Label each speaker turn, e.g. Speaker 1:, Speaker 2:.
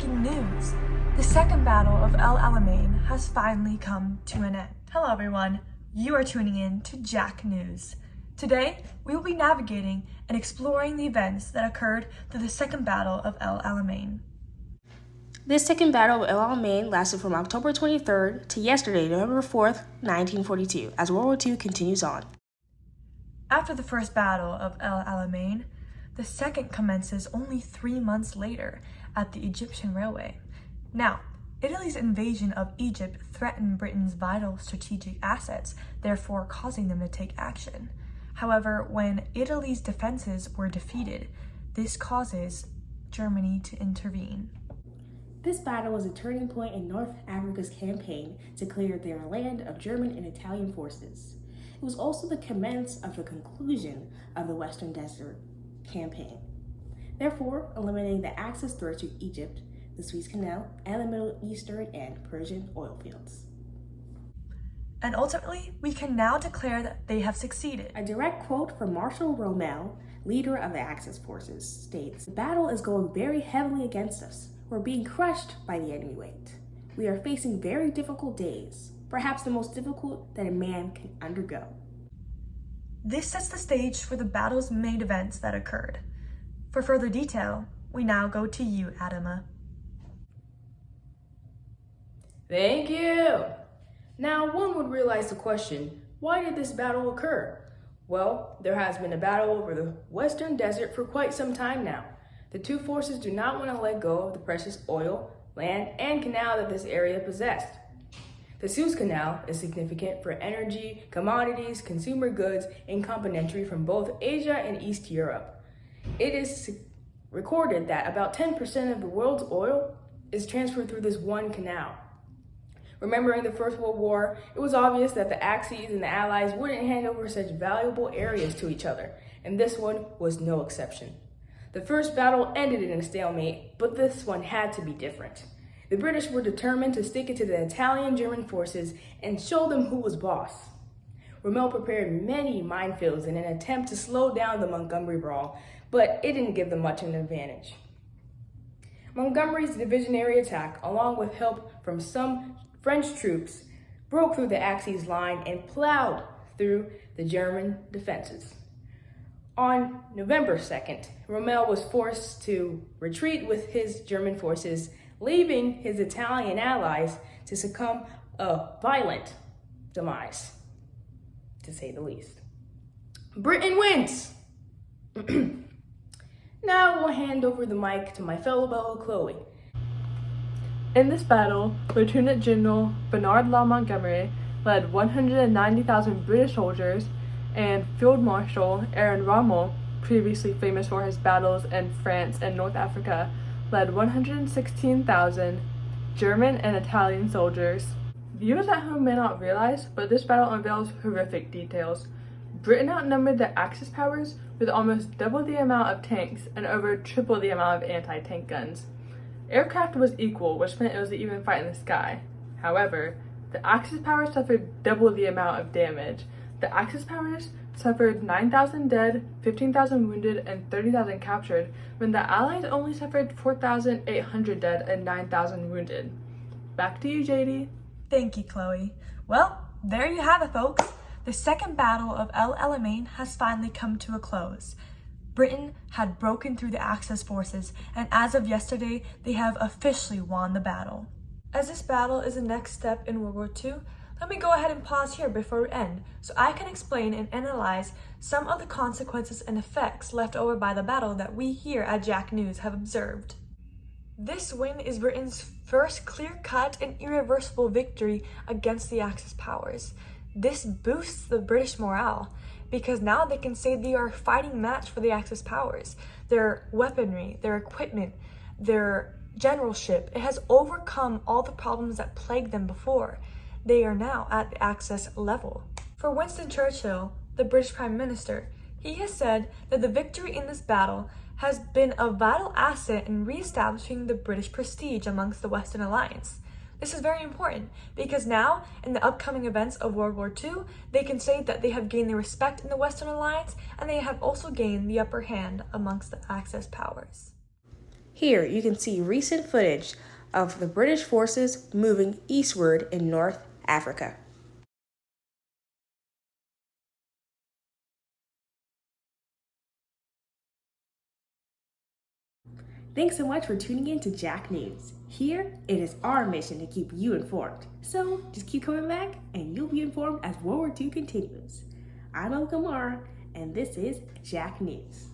Speaker 1: breaking news! The Second Battle of El Alamein has finally come to an end. Hello everyone, you are tuning in to Jack News. Today, we will be navigating and exploring the events that occurred through the Second Battle of El Alamein.
Speaker 2: This Second Battle of El Alamein lasted from October 23rd to yesterday, November 4th, 1942, as World War II continues on.
Speaker 1: After the First Battle of El Alamein, the second commences only 3 months later at the Egyptian railway. Now, Italy's invasion of Egypt threatened Britain's vital strategic assets, therefore causing them to take action. However, when Italy's defenses were defeated, this causes Germany to intervene.
Speaker 2: This battle was a turning point in North Africa's campaign to clear their land of German and Italian forces. It was also the commencement of the conclusion of the Western Desert campaign, therefore eliminating the Axis threat to Egypt, the Suez Canal, and the Middle Eastern and Persian oil fields.
Speaker 1: And ultimately, we can now declare that they have succeeded.
Speaker 2: A direct quote from Marshal Rommel, leader of the Axis forces, states, "The battle is going very heavily against us. We're being crushed by the enemy weight. We are facing very difficult days, perhaps the most difficult that a man can undergo."
Speaker 1: This sets the stage for the battle's main events that occurred. For further detail, we now go to you, Adama.
Speaker 3: Thank you! Now, one would realize the question, why did this battle occur? Well, there has been a battle over the Western Desert for quite some time now. The two forces do not want to let go of the precious oil, land, and canal that this area possessed. The Suez Canal is significant for energy, commodities, consumer goods, and componentry from both Asia and East Europe. It is recorded that about 10% of the world's oil is transferred through this one canal. Remembering the First World War, it was obvious that the Axis and the Allies wouldn't hand over such valuable areas to each other, and this one was no exception. The first battle ended in a stalemate, but this one had to be different. The British were determined to stick it to the Italian-German forces and show them who was boss. Rommel prepared many minefields in an attempt to slow down the Montgomery Brawl, but it didn't give them much of an advantage. Montgomery's divisionary attack, along with help from some French troops, broke through the Axis line and plowed through the German defenses. On November 2nd, Rommel was forced to retreat with his German forces, leaving his Italian allies to succumb a violent demise, to say the least. Britain wins! Now we'll hand over the mic to my fellow Chloe.
Speaker 4: In this battle, Lieutenant General Bernard Law Montgomery led 190,000 British soldiers, and Field Marshal Aaron Rommel, previously famous for his battles in France and North Africa, led 116,000 German and Italian soldiers. Viewers at home may not realize, but this battle unveils horrific details. Britain outnumbered the Axis powers with almost double the amount of tanks and over triple the amount of anti-tank guns. Aircraft was equal, which meant it was an even fight in the sky. However, the Axis powers suffered double the amount of damage. The Axis powers suffered 9,000 dead, 15,000 wounded, and 30,000 captured, when the Allies only suffered 4,800 dead and 9,000 wounded. Back to you, JD.
Speaker 1: Thank you, Chloe. Well, there you have it, folks. The Second Battle of El Alamein has finally come to a close. Britain had broken through the Axis forces, and as of yesterday, they have officially won the battle. As this battle is the next step in World War II, let me go ahead and pause here before we end, so I can explain and analyze some of the consequences and effects left over by the battle that we here at Jack News have observed. This win is Britain's first clear-cut and irreversible victory against the Axis powers. This boosts the British morale, because now they can say they are a fighting match for the Axis powers. Their weaponry, their equipment, their generalship, it has overcome all the problems that plagued them before. They are now at the Axis level. For Winston Churchill, the British Prime Minister, he has said that the victory in this battle has been a vital asset in re-establishing the British prestige amongst the Western Alliance. This is very important because now, in the upcoming events of World War II, they can say that they have gained the respect in the Western Alliance and they have also gained the upper hand amongst the Axis powers.
Speaker 2: Here you can see recent footage of the British forces moving eastward in North Africa. Thanks so much for tuning in to Jack News. Here, it is our mission to keep you informed. So just keep coming back and you'll be informed as World War II continues. I'm El Kamar, and this is Jack News.